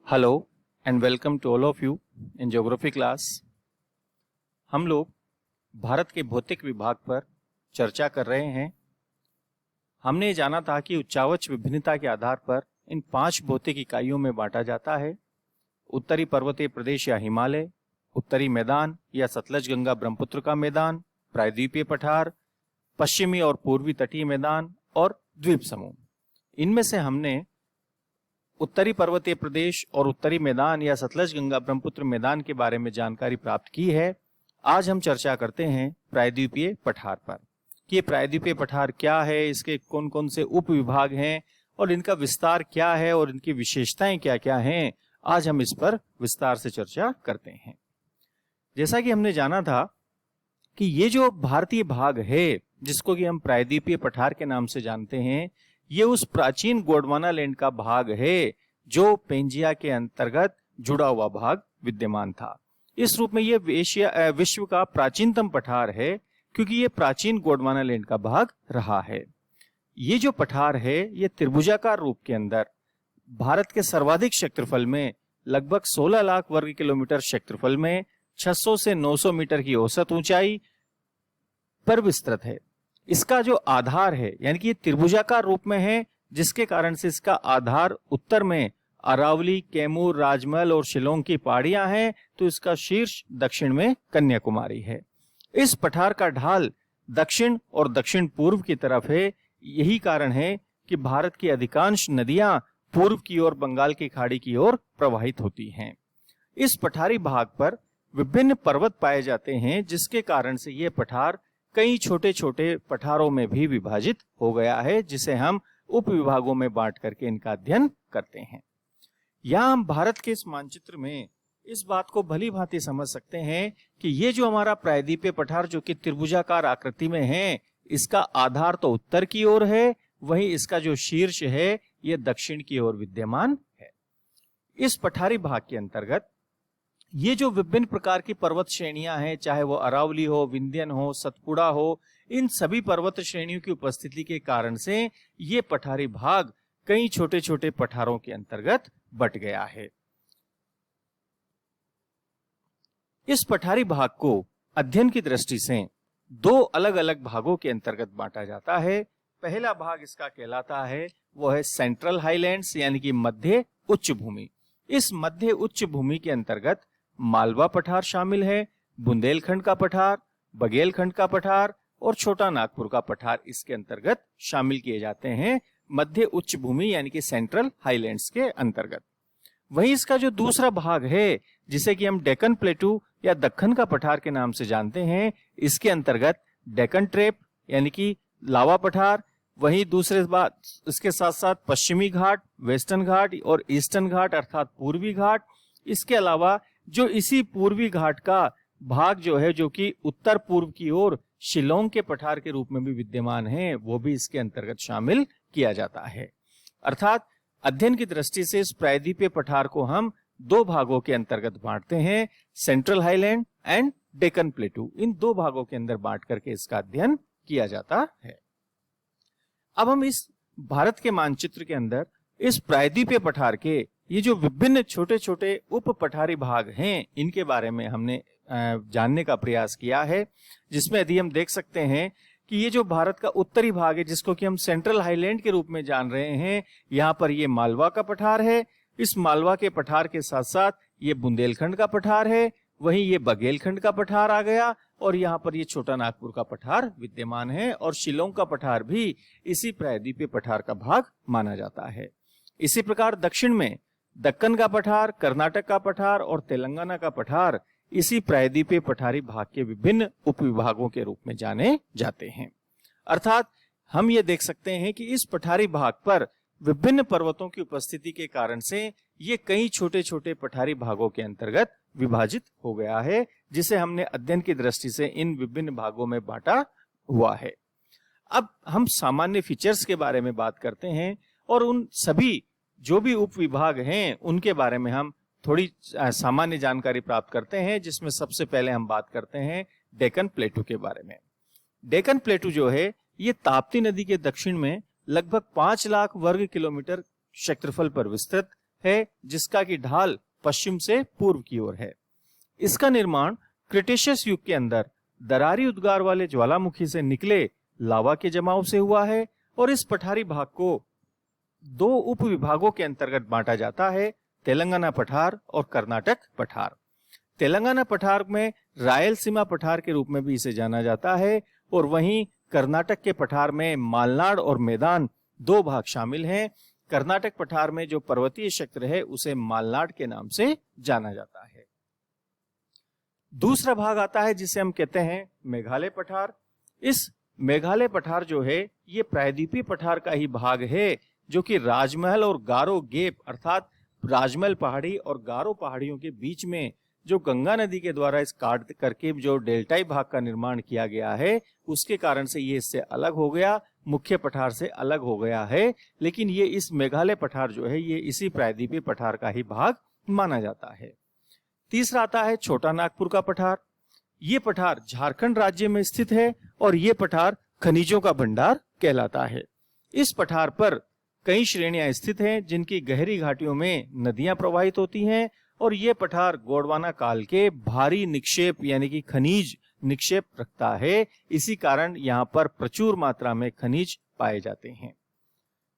Hello and welcome to all of you in geography class. हम लोग भारत के भौतिक विभाग पर चर्चा कर रहे हैं। हमने ये जाना था कि उच्चावच विभिन्नता के आधार पर इन 5 भौतिक इकाइयों में बांटा जाता है। उत्तरी पर्वतीय प्रदेश या हिमालय, उत्तरी मैदान या सतलज गंगा ब्रह्मपुत्र का मैदान, प्रायद्वीपीय पठार, पश्चिमी और पूर्वी तटीय मैदान और द्वीप समूह। इनमें से हमने उत्तरी पर्वतीय प्रदेश और उत्तरी मैदान या सतलज गंगा ब्रह्मपुत्र मैदान के बारे में जानकारी प्राप्त की है। आज हम चर्चा करते हैं प्रायद्वीपीय पठार पर कि ये प्रायद्वीपीय पठार क्या है, इसके कौन कौन से उप विभाग हैं और इनका विस्तार क्या है और इनकी विशेषताएं क्या क्या हैं। आज हम इस पर विस्तार से चर्चा करते हैं। जैसा कि हमने जाना था कि ये जो भारतीय भाग है जिसको कि हम प्रायद्वीपीय पठार के नाम से जानते हैं, ये उस प्राचीन गोंडवाना लैंड का भाग है जो पेंजिया के अंतर्गत जुड़ा हुआ भाग विद्यमान था। इस रूप में ये विश्व का प्राचीनतम पठार है क्योंकि ये प्राचीन गोंडवाना लैंड का भाग रहा है। ये जो पठार है ये त्रिभुजाकार रूप के अंदर भारत के सर्वाधिक क्षेत्रफल में लगभग 16 लाख वर्ग किलोमीटर क्षेत्रफल में 600 से 900 मीटर की औसत ऊंचाई पर विस्तृत है। इसका जो आधार है यानी कि ये त्रिभुजाकार रूप में है, जिसके कारण से इसका आधार उत्तर में अरावली, कैमूर, राजमहल और शिलोंग की पहाड़ियां हैं, तो इसका शीर्ष दक्षिण में कन्याकुमारी है। इस पठार का ढाल दक्षिण और दक्षिण पूर्व की तरफ है। यही कारण है कि भारत की अधिकांश नदियां पूर्व की ओर बंगाल की खाड़ी की ओर प्रवाहित होती हैं। इस पठारी भाग पर विभिन्न पर्वत पाए जाते हैं, जिसके कारण से यह पठार कई छोटे छोटे पठारों में भी विभाजित हो गया है, जिसे हम उप विभागों में बांट करके इनका अध्ययन करते हैं। यहाँ हम भारत के इस मानचित्र में इस बात को भली भांति समझ सकते हैं कि ये जो हमारा प्रायद्वीपीय पठार जो कि त्रिभुजाकार आकृति में है, इसका आधार तो उत्तर की ओर है, वहीं इसका जो शीर्ष है ये दक्षिण की ओर विद्यमान है। इस पठारी भाग के अंतर्गत ये जो विभिन्न प्रकार की पर्वत श्रेणियां हैं, चाहे वो अरावली हो, विंध्यन हो, सतपुड़ा हो, इन सभी पर्वत श्रेणियों की उपस्थिति के कारण से ये पठारी भाग कई छोटे छोटे पठारों के अंतर्गत बट गया है। इस पठारी भाग को अध्ययन की दृष्टि से 2 अलग अलग भागों के अंतर्गत बांटा जाता है। पहला भाग इसका कहलाता है वो है सेंट्रल हाईलैंड्स यानी कि मध्य उच्च भूमि। इस मध्य उच्च भूमि के अंतर्गत मालवा पठार शामिल है, बुंदेलखंड का पठार, बघेलखंड का पठार और छोटा नागपुर का पठार इसके अंतर्गत शामिल किए जाते हैं मध्य उच्च भूमि यानी कि सेंट्रल हाईलैंड्स के अंतर्गत। वहीं इसका जो दूसरा भाग है जिसे कि हम डेक्कन प्लेटू या दक्कन का पठार के नाम से जानते हैं, इसके अंतर्गत डेक्कन ट्रेप यानी कि लावा पठार, वहीं दूसरे बात इसके साथ साथ पश्चिमी घाट, वेस्टर्न घाट और ईस्टर्न घाट अर्थात पूर्वी घाट, इसके अलावा जो इसी पूर्वी घाट का भाग जो है जो कि उत्तर पूर्व की ओर शिलोंग के पठार के रूप में भी विद्यमान है, वो भी इसके अंतर्गत शामिल किया जाता है। अर्थात अध्ययन की दृष्टि से इस प्रायद्वीपीय पठार को हम 2 भागों के अंतर्गत बांटते हैं, central highland and Deccan plateau. इन 2 भागों के अंदर बांट करके इसका अध्ययन किया जाता है। अब हम इस भारत के मानचित्र के अंदर इस प्रायद्वीपीय पठार के ये जो विभिन्न छोटे छोटे उप पठारी भाग हैं, इनके बारे में हमने जानने का प्रयास किया है, जिसमें यदि हम देख सकते हैं कि ये जो भारत का उत्तरी भाग है जिसको कि हम सेंट्रल हाईलैंड के रूप में जान रहे हैं, यहाँ पर ये मालवा का पठार है। इस मालवा के पठार के साथ साथ ये बुंदेलखंड का पठार है, वहीं ये बघेलखंड का पठार आ गया और यहाँ पर ये छोटा नागपुर का पठार विद्यमान है और शिलोंग का पठार भी इसी प्रायद्वीपीय पठार का भाग माना जाता है। इसी प्रकार दक्षिण में दक्कन का पठार, कर्नाटक का पठार और तेलंगाना का पठार इसी प्रायद्वीपीय पठारी भाग के विभिन्न उपविभागों के रूप में जाने जाते हैं। अर्थात हम ये देख सकते हैं कि इस पठारी भाग पर विभिन्न पर्वतों की उपस्थिति के कारण से ये कई छोटे छोटे पठारी भागों के अंतर्गत विभाजित हो गया है, जिसे हमने अध्ययन की दृष्टि से इन विभिन्न भागों में बांटा हुआ है। अब हम सामान्य फीचर्स के बारे में बात करते हैं और उन सभी जो भी उप विभाग हैं उनके बारे में हम थोड़ी सामान्य जानकारी प्राप्त करते हैं, जिसमें सबसे पहले हम बात करते हैं डेक्कन प्लेटू के बारे में। डेक्कन प्लेटू जो है ये ताप्ती नदी के दक्षिण में लगभग 5 लाख वर्ग किलोमीटर क्षेत्रफल पर विस्तृत है जिसका की ढाल पश्चिम से पूर्व की ओर है। इसका निर्माण क्रिटेशियस युग के अंदर दरारी उद्गार वाले ज्वालामुखी से निकले लावा के जमाव से हुआ है और इस पठारी भाग को दो उप विभागों के अंतर्गत बांटा जाता है, तेलंगाना पठार और कर्नाटक पठार। तेलंगाना पठार में रायलसीमा पठार के रूप में भी इसे जाना जाता है और वहीं कर्नाटक के पठार में मालनाड और मैदान दो भाग शामिल हैं। कर्नाटक पठार में जो पर्वतीय क्षेत्र है उसे मालनाड के नाम से जाना जाता है। दूसरा भाग आता है जिसे हम कहते हैं मेघालय पठार। इस मेघालय पठार जो है ये प्रायद्वीपीय पठार का ही भाग है जो कि राजमहल और गारो गेप अर्थात राजमहल पहाड़ी और गारो पहाड़ियों के बीच में जो गंगा नदी के द्वारा इस काट करके जो डेल्टाई भाग का निर्माण किया गया है उसके कारण से ये इससे अलग हो गया, मुख्य पठार से अलग हो गया है। लेकिन ये इस मेघालय पठार जो है ये इसी प्रायद्वीपीय पठार का ही भाग माना जाता है। तीसरा आता है छोटा नागपुर का पठार। ये पठार झारखंड राज्य में स्थित है और ये पठार खनिजों का भंडार कहलाता है। इस पठार पर कई श्रेणियां स्थित हैं जिनकी गहरी घाटियों में नदियां प्रवाहित होती हैं और ये पठार गोंडवाना काल के भारी निक्षेप यानी कि खनिज निक्षेप रखता है। इसी कारण यहाँ पर प्रचुर मात्रा में खनिज पाए जाते हैं।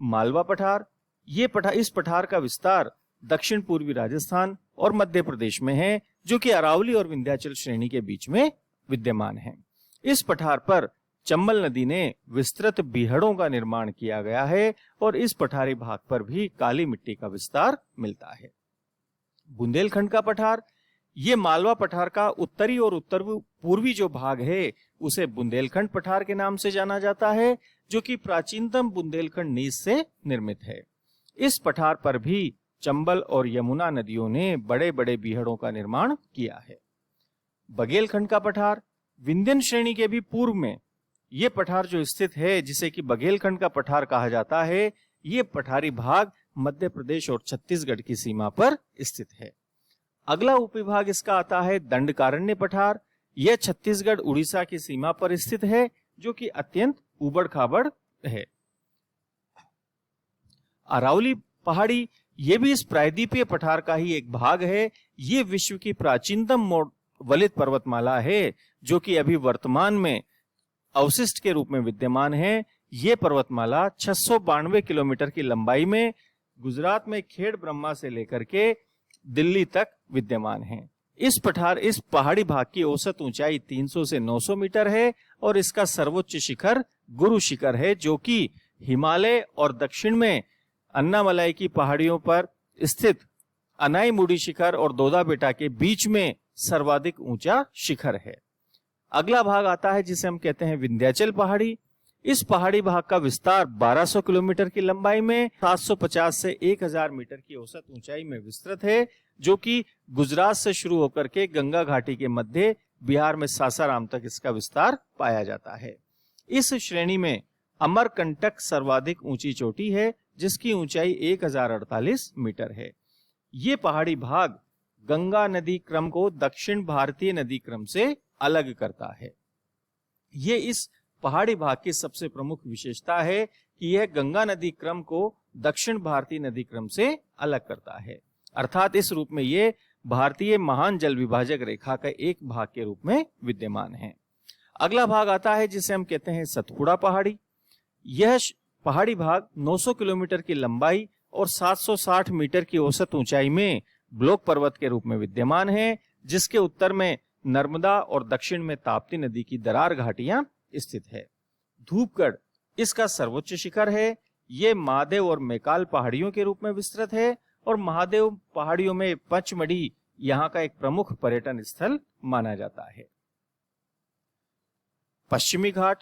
मालवा पठार, इस पठार का विस्तार दक्षिण पूर्वी राजस्थान और मध्य प्रदेश में है जो कि अरावली और विंध्याचल श्रेणी के बीच में विद्यमान है। इस पठार पर चंबल नदी ने विस्तृत बीहड़ों का निर्माण किया गया है और इस पठारी भाग पर भी काली मिट्टी का विस्तार मिलता है। बुंदेलखंड का पठार, ये मालवा पठार का उत्तरी और उत्तर पूर्वी जो भाग है उसे बुंदेलखंड पठार के नाम से जाना जाता है जो कि प्राचीनतम बुंदेलखंड नीज से निर्मित है। इस पठार पर भी चंबल और यमुना नदियों ने बड़े बड़े बीहड़ों का निर्माण किया है। बघेलखंड का पठार, विंध्यन श्रेणी के भी पूर्व में ये पठार जो स्थित है जिसे कि बघेलखंड का पठार कहा जाता है, ये पठारी भाग मध्य प्रदेश और छत्तीसगढ़ की सीमा पर स्थित है। अगला उपविभाग इसका आता है दंडकारण्य पठार। यह छत्तीसगढ़ उड़ीसा की सीमा पर स्थित है जो कि अत्यंत उबड़ खाबड़ है। अरावली पहाड़ी, ये भी इस प्रायद्वीपीय पठार का ही एक भाग है। ये विश्व की प्राचीनतम वलित पर्वतमाला है जो कि अभी वर्तमान में अवशिष्ट के रूप में विद्यमान है। ये पर्वतमाला 692 किलोमीटर की लंबाई में गुजरात में खेड़ ब्रह्मा से लेकर के दिल्ली तक विद्यमान है। इस पहाड़ी भाग की औसत ऊंचाई 300 से 900 मीटर है और इसका सर्वोच्च शिखर गुरु शिखर है जो कि हिमालय और दक्षिण में अन्नामलाई की पहाड़ियों पर स्थित अनाईमुडी शिखर और दोदा बेटा के बीच में सर्वाधिक ऊंचा शिखर है। अगला भाग आता है जिसे हम कहते हैं विंध्याचल पहाड़ी। इस पहाड़ी भाग का विस्तार 1200 किलोमीटर की लंबाई में 750 से 1000 मीटर की औसत ऊंचाई में विस्तृत है जो कि गुजरात से शुरू होकर के गंगा घाटी के मध्य बिहार में सासाराम तक इसका विस्तार पाया जाता है। इस श्रेणी में अमरकंटक सर्वाधिक ऊंची चोटी है जिसकी ऊंचाई 1048 मीटर है। ये पहाड़ी भाग गंगा नदी क्रम को दक्षिण भारतीय नदी क्रम से अलग करता है। ये इस पहाड़ी भाग की सबसे प्रमुख विशेषता है कि यह गंगा नदी क्रम को दक्षिण भारतीय नदी क्रम से अलग करता है, अर्थात इस रूप में ये भारतीय महान जल विभाजक रेखा का एक भाग के रूप में विद्यमान है। अगला भाग आता है जिसे हम कहते हैं सतपुड़ा पहाड़ी। यह पहाड़ी भाग 900 किलोमीटर की लंबाई और 760 मीटर की औसत ऊंचाई में ब्लॉक पर्वत के रूप में विद्यमान है जिसके उत्तर में नर्मदा और दक्षिण में ताप्ती नदी की दरार घाटियां स्थित है। धूपगढ़ इसका सर्वोच्च शिखर है। ये महादेव और मैकाल पहाड़ियों के रूप में विस्तृत है और महादेव पहाड़ियों में पचमढ़ी यहाँ का एक प्रमुख पर्यटन स्थल माना जाता है। पश्चिमी घाट,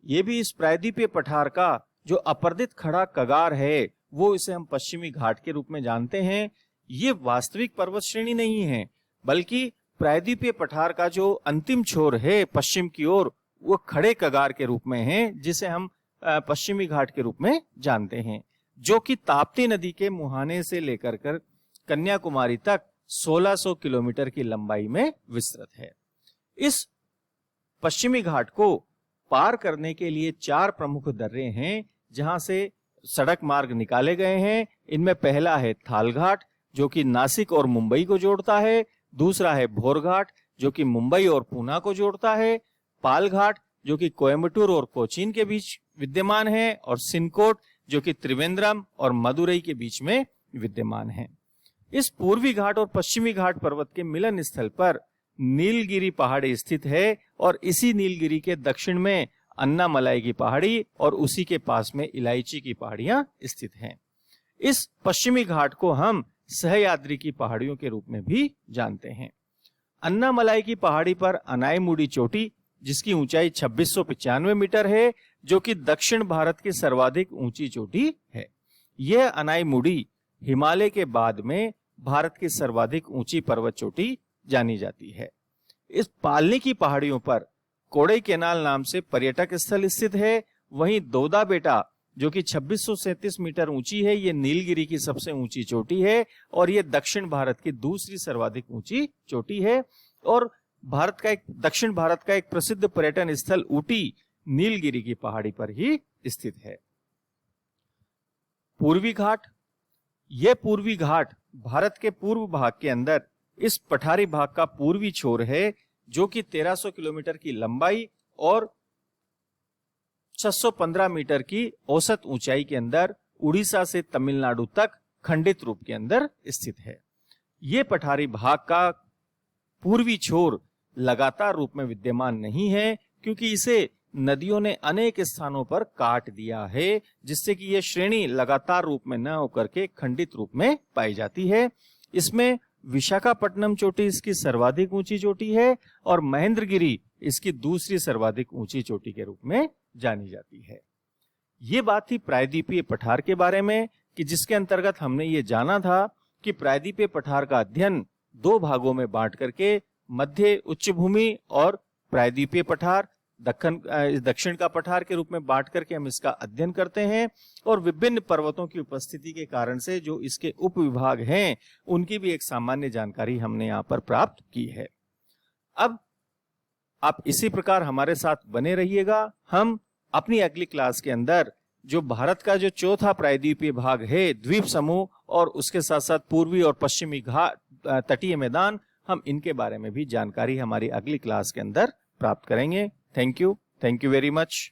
ये भी इस प्रायद्वीपीय पठार का जो अपर्दित खड़ा कगार है वो इसे हम पश्चिमी घाट के रूप में जानते हैं। ये वास्तविक पर्वत श्रेणी नहीं है बल्कि प्रायद्वीपीय पठार का जो अंतिम छोर है पश्चिम की ओर वो खड़े कगार के रूप में है जिसे हम पश्चिमी घाट के रूप में जानते हैं जो कि ताप्ती नदी के मुहाने से लेकर कर कन्याकुमारी तक 1600 किलोमीटर की लंबाई में विस्तृत है। इस पश्चिमी घाट को पार करने के लिए 4 प्रमुख दर्रे हैं जहां से सड़क मार्ग निकाले गए हैं। इनमें पहला है थाल घाट, जो कि नासिक और मुंबई को जोड़ता है। दूसरा है भोर घाट, जो कि मुंबई और पूना को जोड़ता है। पाल घाट, जो कि कोयम्बटूर और कोचीन के बीच विद्यमान है। और सिनकोट, जो कि त्रिवेंद्रम और मदुरई के बीच में विद्यमान है। इस पूर्वी घाट और पश्चिमी घाट पर्वत के मिलन स्थल पर नीलगिरी पहाड़ी स्थित है और इसी नीलगिरी के दक्षिण में अन्नामलाई की पहाड़ी और उसी के पास में इलायची की पहाड़ियां स्थित हैं। इस पश्चिमी घाट को हम सहयाद्री की पहाड़ियों के रूप में भी जानते हैं। अन्नामलाई की पहाड़ी पर अनाईमुडी चोटी, जिसकी ऊंचाई 2695 मीटर है, जो कि दक्षिण भारत की सर्वाधिक ऊंची चोटी है। यह अनाईमुडी हिमालय के बाद में भारत की सर्वाधिक ऊंची पर्वत चोटी जानी जाती है। इस पालनी की पहाड़ियों पर कोड़ई कैनाल नाम से पर्यटक स्थल स्थित है। वहीं दोदा बेटा, जो कि 2637 मीटर ऊंची है, ये नीलगिरी की सबसे ऊंची चोटी है और ये दक्षिण भारत की दूसरी सर्वाधिक ऊंची चोटी है। और दक्षिण भारत का एक प्रसिद्ध पर्यटन स्थल ऊटी नीलगिरी की पहाड़ी पर ही स्थित है। पूर्वी घाट, यह पूर्वी घाट भारत के पूर्व भाग के अंदर इस पठारी भाग का पूर्वी छोर है, जो कि 1300 किलोमीटर की लंबाई और 615 मीटर की औसत ऊंचाई के अंदर उड़ीसा से तमिलनाडु तक खंडित रूप के अंदर स्थित है। यह पठारी भाग का पूर्वी छोर लगातार रूप में विद्यमान नहीं है, क्योंकि इसे नदियों ने अनेक स्थानों पर काट दिया है, जिससे कि यह श्रेणी लगातार रूप में न होकर के खंडित रूप में पाई जाती है। इसमें विशाखापट्टनम चोटी इसकी सर्वाधिक ऊंची चोटी है और महेंद्रगिरी इसकी दूसरी सर्वाधिक ऊंची चोटी के रूप में जानी जाती है। ये बात थी प्रायद्वीपीय पठार के बारे में, कि जिसके अंतर्गत हमने ये जाना था कि प्रायद्वीपीय पठार का अध्ययन दो भागों में बांट करके मध्य उच्च भूमि और प्रायद्वीपीय पठार दक्षिण का पठार के रूप में बांट करके हम इसका अध्ययन करते हैं। और विभिन्न पर्वतों की उपस्थिति के कारण से जो इसके उपविभाग हैं, उनकी भी एक सामान्य जानकारी हमने यहाँ पर प्राप्त की है। अब आप इसी प्रकार हमारे साथ बने रहिएगा। हम अपनी अगली क्लास के अंदर जो भारत का जो चौथा प्रायद्वीपीय भाग है, द्वीप समूह, और उसके साथ साथ पूर्वी और पश्चिमी घाट तटीय मैदान, हम इनके बारे में भी जानकारी हमारी अगली क्लास के अंदर प्राप्त करेंगे। Thank you very much.